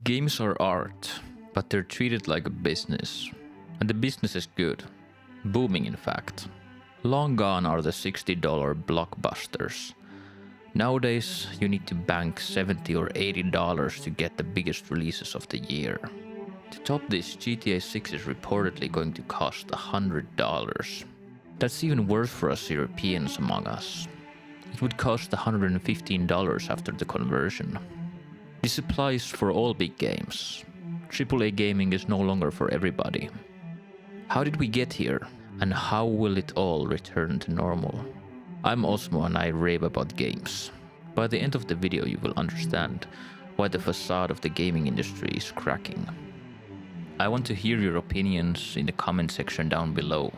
Games are art, but they're treated like a business. And the business is good. Booming, in fact. Long gone are the $60 blockbusters. Nowadays, you need to bank $70 or $80 to get the biggest releases of the year. To top this, GTA 6 is reportedly going to cost $100. That's even worse for us Europeans among us. It would cost $115 after the conversion. This applies for all big games. AAA gaming is no longer for everybody. How did we get here? And how will it all return to normal? I'm Osmo and I rave about games. By the end of the video you will understand why the facade of the gaming industry is cracking. I want to hear your opinions in the comment section down below.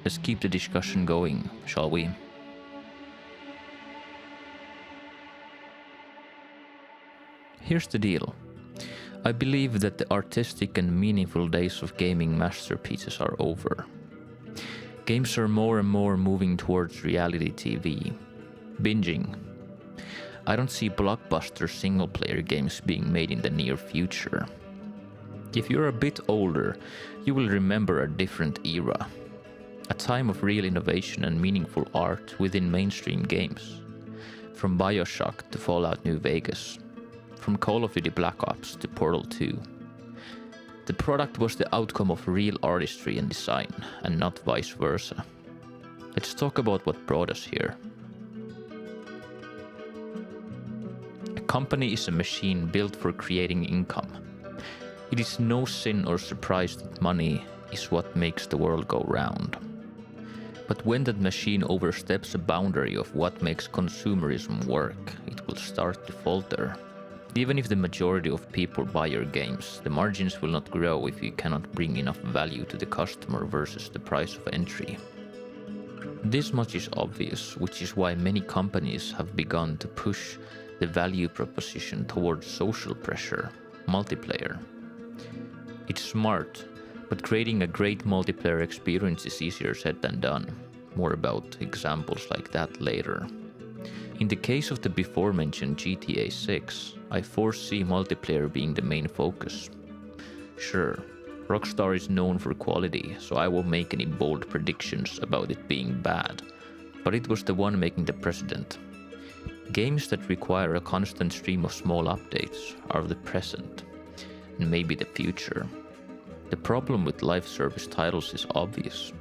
Let's keep the discussion going, shall we? Here's the deal. I believe that the artistic and meaningful days of gaming masterpieces are over. Games are more and more moving towards reality TV. Binging. I don't see blockbuster single-player games being made in the near future. If you're a bit older, you will remember a different era. A time of real innovation and meaningful art within mainstream games. From BioShock to Fallout New Vegas. From Call of Duty Black Ops to Portal 2. The product was the outcome of real artistry and design, and not vice versa. Let's talk about what brought us here. A company is a machine built for creating income. It is no sin or surprise that money is what makes the world go round. But when that machine oversteps a boundary of what makes consumerism work, it will start to falter. Even if the majority of people buy your games, the margins will not grow if you cannot bring enough value to the customer versus the price of entry. This much is obvious, which is why many companies have begun to push the value proposition towards social pressure, multiplayer. It's smart, but creating a great multiplayer experience is easier said than done. More about examples like that later. In the case of the before-mentioned GTA 6, I foresee multiplayer being the main focus. Sure, Rockstar is known for quality, so I won't make any bold predictions about it being bad, but it was the one making the precedent. Games that require a constant stream of small updates are the present, and maybe the future. The problem with live service titles is obvious.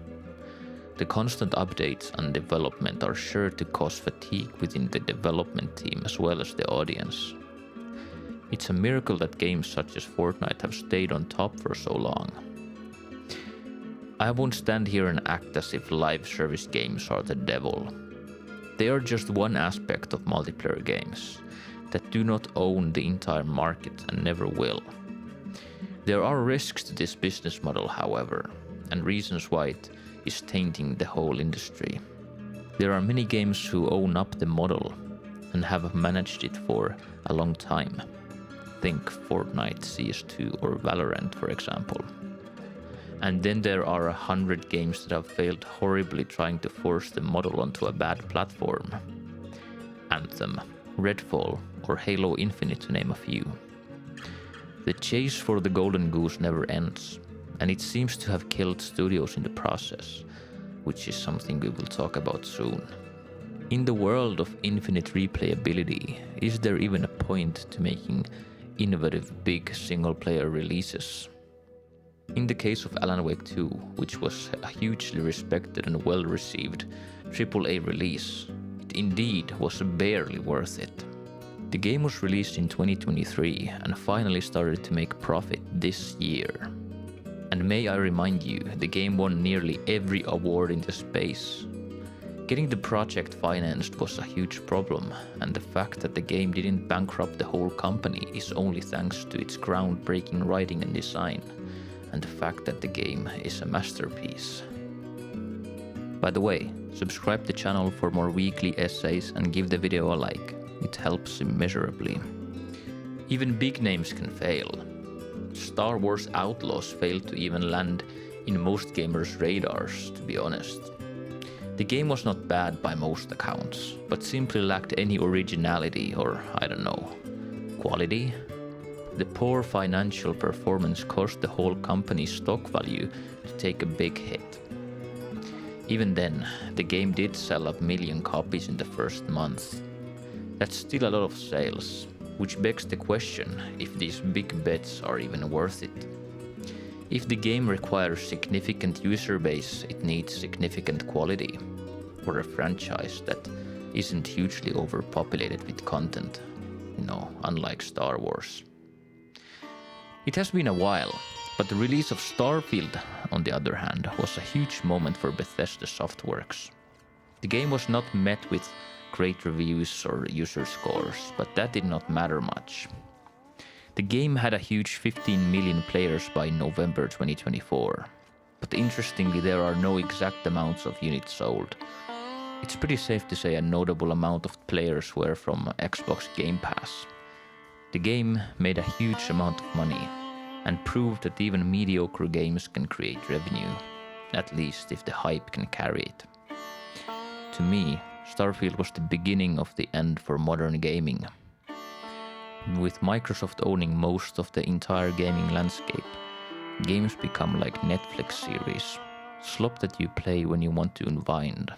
The constant updates and development are sure to cause fatigue within the development team as well as the audience. It's a miracle that games such as Fortnite have stayed on top for so long. I won't stand here and act as if live service games are the devil. They are just one aspect of multiplayer games that do not own the entire market and never will. There are risks to this business model, however, and reasons why it is tainting the whole industry. There are many games who own up the model and have managed it for a long time. Think Fortnite, CS2 or Valorant, for example. And then there are 100 games that have failed horribly trying to force the model onto a bad platform. Anthem, Redfall or Halo Infinite to name a few. The chase for the golden goose never ends. And it seems to have killed studios in the process, which is something we will talk about soon. In the world of infinite replayability, is there even a point to making innovative big single-player releases? In the case of Alan Wake 2, which was a hugely respected and well-received AAA release, it indeed was barely worth it. The game was released in 2023 and finally started to make profit this year. And may I remind you, the game won nearly every award in the space. Getting the project financed was a huge problem, and the fact that the game didn't bankrupt the whole company is only thanks to its groundbreaking writing and design, and the fact that the game is a masterpiece. By the way, subscribe to the channel for more weekly essays and give the video a like. It helps immeasurably. Even big names can fail. Star Wars Outlaws failed to even land in most gamers' radars, to be honest. The game was not bad by most accounts, but simply lacked any originality or, I don't know, quality? The poor financial performance caused the whole company's stock value to take a big hit. Even then, the game did sell a million copies in the first month. That's still a lot of sales, which begs the question if these big bets are even worth it. If the game requires significant user base, it needs significant quality, or a franchise that isn't hugely overpopulated with content, unlike Star Wars. It has been a while, but the release of Starfield, on the other hand, was a huge moment for Bethesda Softworks. The game was not met with great reviews or user scores, but that did not matter much. The game had a huge 15 million players by November 2024, but interestingly there are no exact amounts of units sold. It's pretty safe to say a notable amount of players were from Xbox GamePass. The game made a huge amount of money, and proved that even mediocre games can create revenue, at least if the hype can carry it. To me, Starfield was the beginning of the end for modern gaming. With Microsoft owning most of the entire gaming landscape, games become like Netflix series, slop that you play when you want to unwind,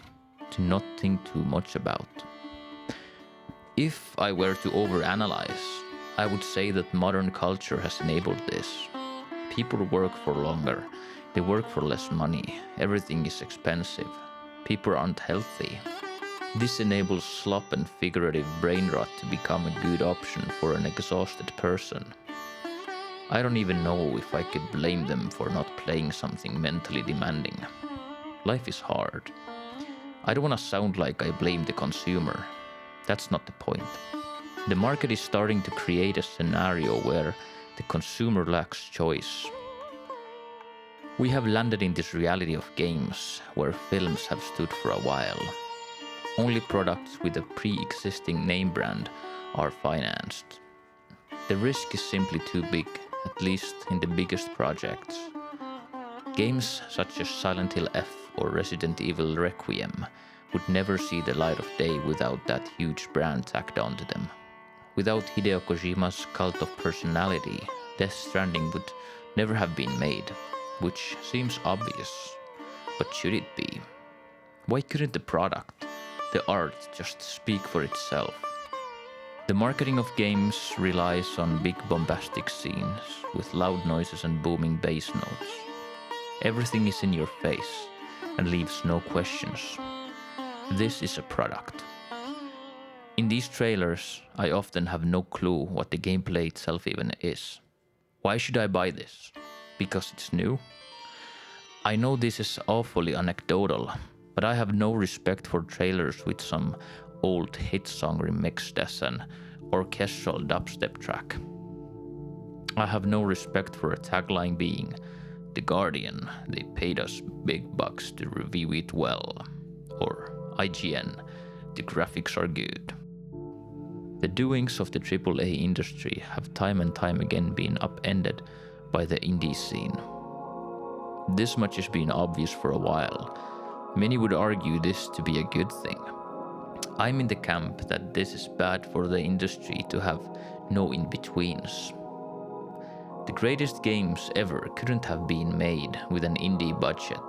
to not think too much about. If I were to overanalyze, I would say that modern culture has enabled this. People work for longer, they work for less money, everything is expensive, people aren't healthy. This enables slop and figurative brain rot to become a good option for an exhausted person. I don't even know if I could blame them for not playing something mentally demanding. Life is hard. I don't want to sound like I blame the consumer. That's not the point. The market is starting to create a scenario where the consumer lacks choice. We have landed in this reality of games where films have stood for a while. Only products with a pre-existing name brand are financed. The risk is simply too big, at least in the biggest projects. Games such as Silent Hill F or Resident Evil Requiem would never see the light of day without that huge brand tacked onto them. Without Hideo Kojima's cult of personality, Death Stranding would never have been made, which seems obvious, but should it be? Why couldn't the product, the art, just speak for itself? The marketing of games relies on big bombastic scenes with loud noises and booming bass notes. Everything is in your face and leaves no questions. This is a product. In these trailers, I often have no clue what the gameplay itself even is. Why should I buy this? Because it's new? I know this is awfully anecdotal, but I have no respect for trailers with some old hit song remixed as an orchestral dubstep track. I have no respect for a tagline being, "The Guardian, they paid us big bucks to review it well," or IGN, "The graphics are good." The doings of the AAA industry have time and time again been upended by the indie scene. This much has been obvious for a while. Many would argue this to be a good thing. I'm in the camp that this is bad for the industry to have no in-betweens. The greatest games ever couldn't have been made with an indie budget,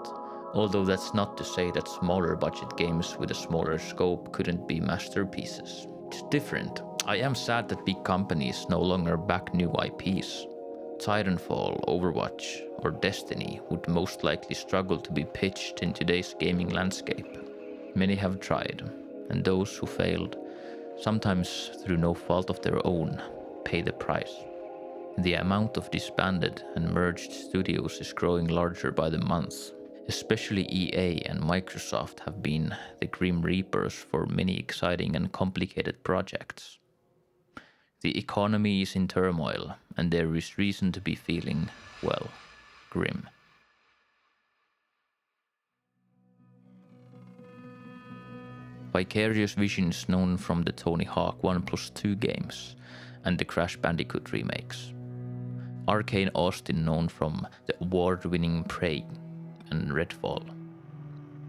although that's not to say that smaller budget games with a smaller scope couldn't be masterpieces. It's different. I am sad that big companies no longer back new IPs. Titanfall, Overwatch, or Destiny would most likely struggle to be pitched in today's gaming landscape. Many have tried, and those who failed, sometimes through no fault of their own, pay the price. The amount of disbanded and merged studios is growing larger by the month. Especially EA and Microsoft have been the grim reapers for many exciting and complicated projects. The economy is in turmoil, and there is reason to be feeling, well, grim. Vicarious Visions known from the Tony Hawk 1+2 games and the Crash Bandicoot remakes. Arkane Austin known from the award-winning Prey and Redfall.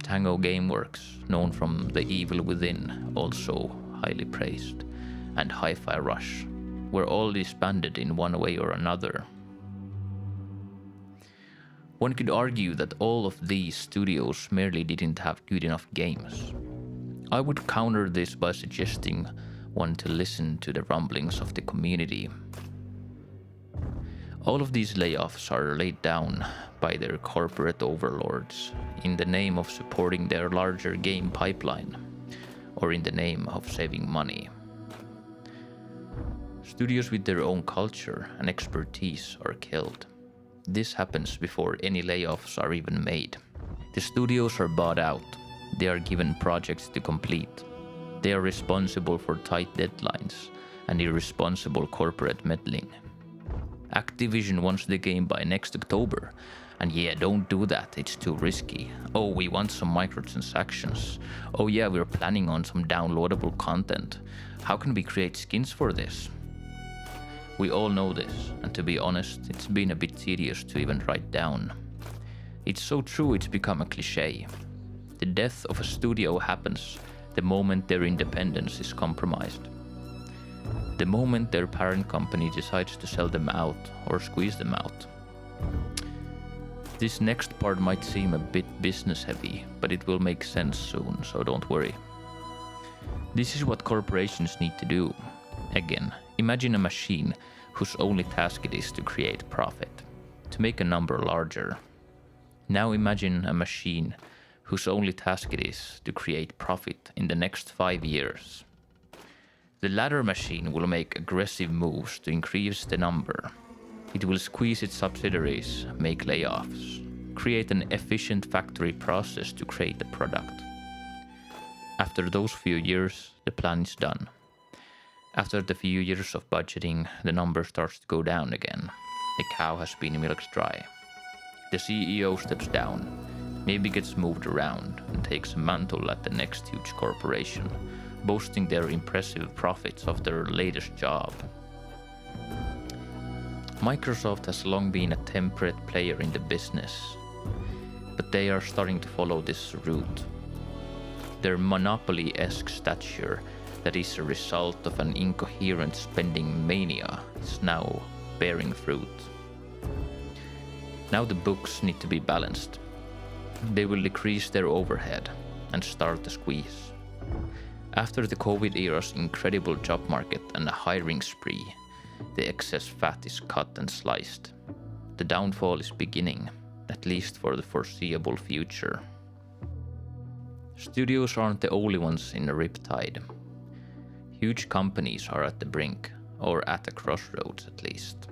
Tango Gameworks, known from The Evil Within, also highly praised, and Hi-Fi Rush, were all disbanded in one way or another. One could argue that all of these studios merely didn't have good enough games. I would counter this by suggesting one to listen to the rumblings of the community. All of these layoffs are laid down by their corporate overlords in the name of supporting their larger game pipeline, or in the name of saving money. Studios with their own culture and expertise are killed. This happens before any layoffs are even made. The studios are bought out. They are given projects to complete. They are responsible for tight deadlines and irresponsible corporate meddling. Activision wants the game by next October, and yeah, don't do that, it's too risky. Oh, we want some microtransactions. Oh yeah, we're planning on some downloadable content. How can we create skins for this? We all know this, and to be honest, it's been a bit tedious to even write down. It's so true it's become a cliche. The death of a studio happens the moment their independence is compromised. The moment their parent company decides to sell them out or squeeze them out. This next part might seem a bit business heavy, but it will make sense soon, so don't worry. This is what corporations need to do. Again, imagine a machine whose only task it is to create profit, to make a number larger. Now imagine a machine whose only task it is to create profit in the next 5 years. The latter machine will make aggressive moves to increase the number. It will squeeze its subsidiaries, make layoffs, create an efficient factory process to create the product. After those few years, the plan is done. After the few years of budgeting, the number starts to go down again. The cow has been milked dry. The CEO steps down, maybe gets moved around, and takes a mantle at the next huge corporation, boasting their impressive profits of their latest job. Microsoft has long been a temperate player in the business, but they are starting to follow this route. Their monopoly-esque stature that is a result of an incoherent spending mania is now bearing fruit. Now the books need to be balanced. They will decrease their overhead and start the squeeze. After the COVID era's incredible job market and a hiring spree, the excess fat is cut and sliced. The downfall is beginning, at least for the foreseeable future. Studios aren't the only ones in the riptide. Huge companies are at the brink, or at a crossroads at least.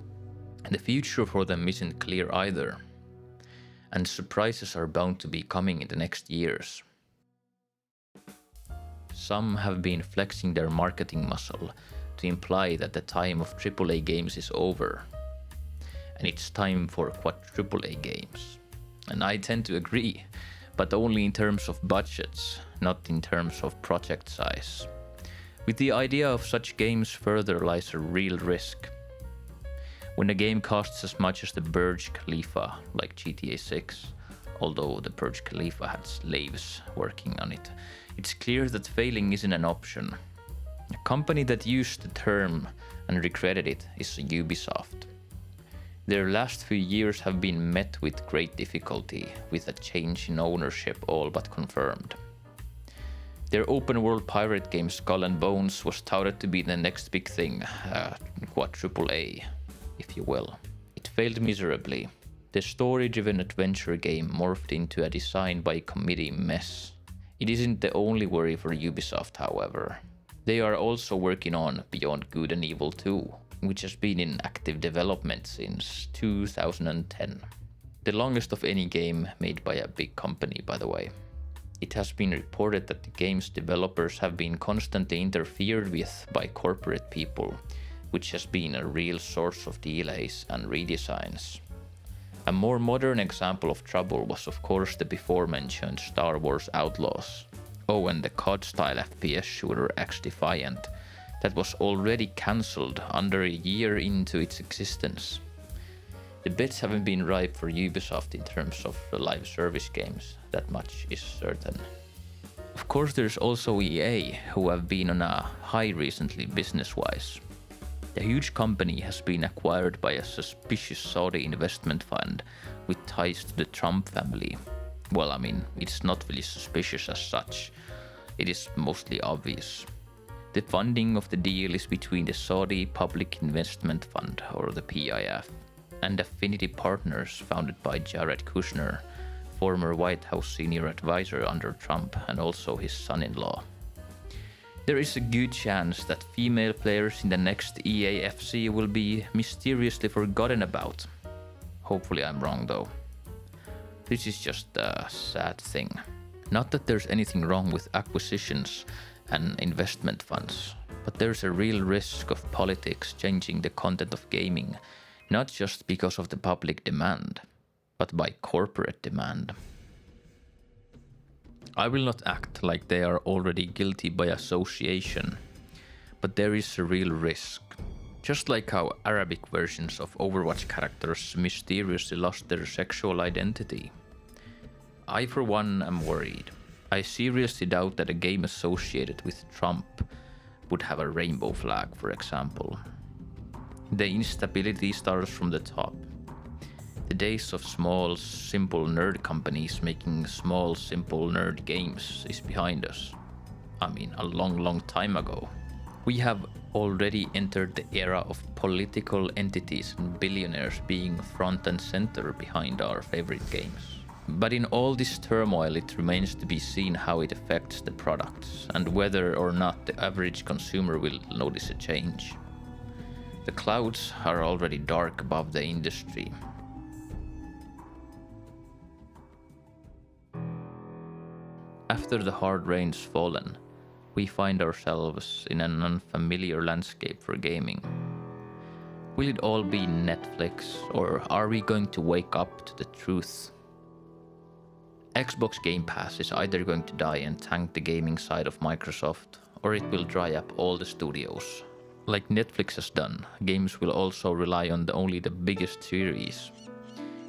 The future for them isn't clear either, and surprises are bound to be coming in the next years. Some have been flexing their marketing muscle to imply that the time of AAA games is over, and it's time for quadruple-A games. And I tend to agree, but only in terms of budgets, not in terms of project size. With the idea of such games further lies a real risk. When a game costs as much as the Burj Khalifa, like GTA 6, although the Burj Khalifa had slaves working on it, it's clear that failing isn't an option. A company that used the term and regretted it is Ubisoft. Their last few years have been met with great difficulty, with a change in ownership all but confirmed. Their open-world pirate game Skull and Bones was touted to be the next big thing, quadruple A, if you will. It failed miserably. The story-driven adventure game morphed into a design-by-committee mess. It isn't the only worry for Ubisoft, however. They are also working on Beyond Good and Evil 2, which has been in active development since 2010. The longest of any game made by a big company, by the way. It has been reported that the game's developers have been constantly interfered with by corporate people, which has been a real source of delays and redesigns. A more modern example of trouble was of course the before-mentioned Star Wars Outlaws. Oh, and the COD-style FPS shooter X-Defiant, that was already cancelled under a year into its existence. The bets haven't been ripe for Ubisoft in terms of the live service games, that much is certain. Of course there's also EA, who have been on a high recently business-wise. The huge company has been acquired by a suspicious Saudi investment fund with ties to the Trump family. Well, I mean, it's not really suspicious as such. It is mostly obvious. The funding of the deal is between the Saudi Public Investment Fund, or the PIF, and Affinity Partners, founded by Jared Kushner, former White House senior advisor under Trump, and also his son-in-law. There is a good chance that female players in the next EAFC will be mysteriously forgotten about. Hopefully I'm wrong though. This is just a sad thing. Not that there's anything wrong with acquisitions and investment funds, but there's a real risk of politics changing the content of gaming, not just because of the public demand, but by corporate demand. I will not act like they are already guilty by association, but there is a real risk. Just like how Arabic versions of Overwatch characters mysteriously lost their sexual identity. I for one am worried. I seriously doubt that a game associated with Trump would have a rainbow flag, for example. The instability starts from the top. The days of small, simple nerd companies making small, simple nerd games is behind us. I mean, a long time ago. We have already entered the era of political entities and billionaires being front and center behind our favorite games. But in all this turmoil, it remains to be seen how it affects the products and whether or not the average consumer will notice a change. The clouds are already dark above the industry. After the hard rain's fallen, we find ourselves in an unfamiliar landscape for gaming. Will it all be Netflix, or are we going to wake up to the truth? Xbox GamePass is either going to die and tank the gaming side of Microsoft, or it will dry up all the studios. Like Netflix has done, games will also rely on only the biggest series.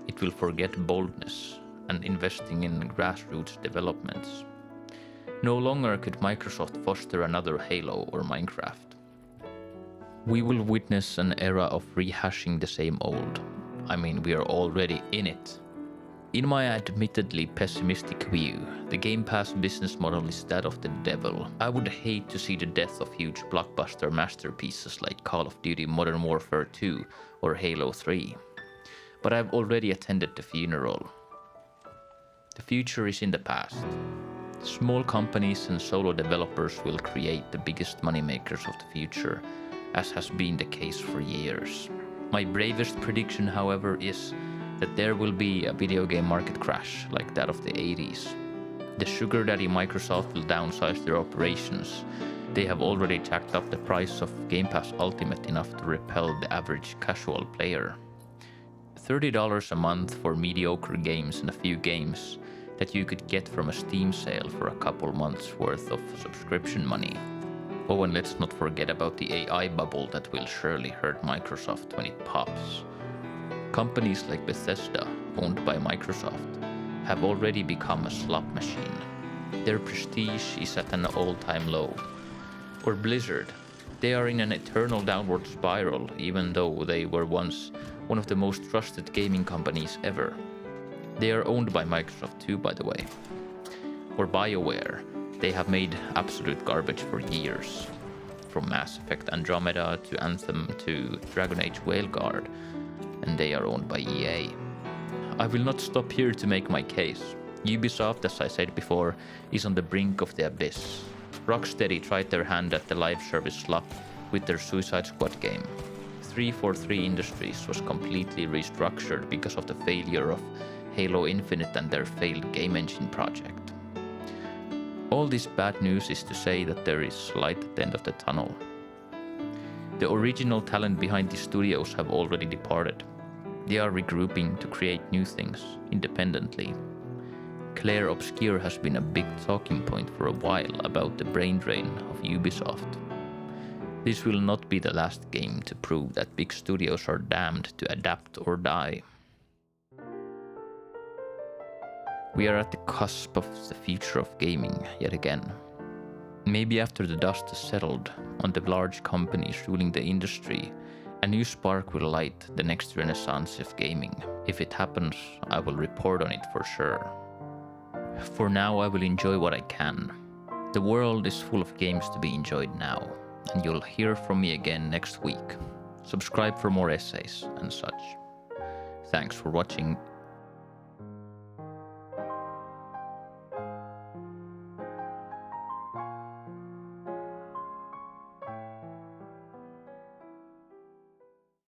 It will forget boldness and investing in grassroots developments. No longer could Microsoft foster another Halo or Minecraft. We will witness an era of rehashing the same old. I mean, we are already in it. In my admittedly pessimistic view, the Game Pass business model is that of the devil. I would hate to see the death of huge blockbuster masterpieces like Call of Duty Modern Warfare 2 or Halo 3. But I've already attended the funeral. The future is in the past. Small companies and solo developers will create the biggest moneymakers of the future, as has been the case for years. My bravest prediction, however, is that there will be a video game market crash like that of the 80s. The sugar daddy Microsoft will downsize their operations. They have already jacked up the price of Game Pass Ultimate enough to repel the average casual player. $30 a month for mediocre games and a few games that you could get from a Steam sale for a couple months worth of subscription money. Oh, and let's not forget about the AI bubble that will surely hurt Microsoft when it pops. Companies like Bethesda, owned by Microsoft, have already become a slot machine. Their prestige is at an all-time low. Or Blizzard, they are in an eternal downward spiral even though they were once one of the most trusted gaming companies ever. They are owned by Microsoft too, by the way. Or BioWare, they have made absolute garbage for years. From Mass Effect Andromeda to Anthem to Dragon Age Whaleguard, and they are owned by EA. I will not stop here to make my case. Ubisoft, as I said before, is on the brink of the abyss. Rocksteady tried their hand at the live service slot with their Suicide Squad game. 343 Industries was completely restructured because of the failure of Halo Infinite and their failed game engine project. All this bad news is to say that there is light at the end of the tunnel. The original talent behind these studios have already departed. They are regrouping to create new things independently. Claire Obscure has been a big talking point for a while about the brain drain of Ubisoft. This will not be the last game to prove that big studios are damned to adapt or die. We are at the cusp of the future of gaming yet again. Maybe after the dust has settled on the large companies ruling the industry, a new spark will light the next renaissance of gaming. If it happens, I will report on it for sure. For now, I will enjoy what I can. The world is full of games to be enjoyed now, and you'll hear from me again next week. Subscribe for more essays and such. Thanks for watching.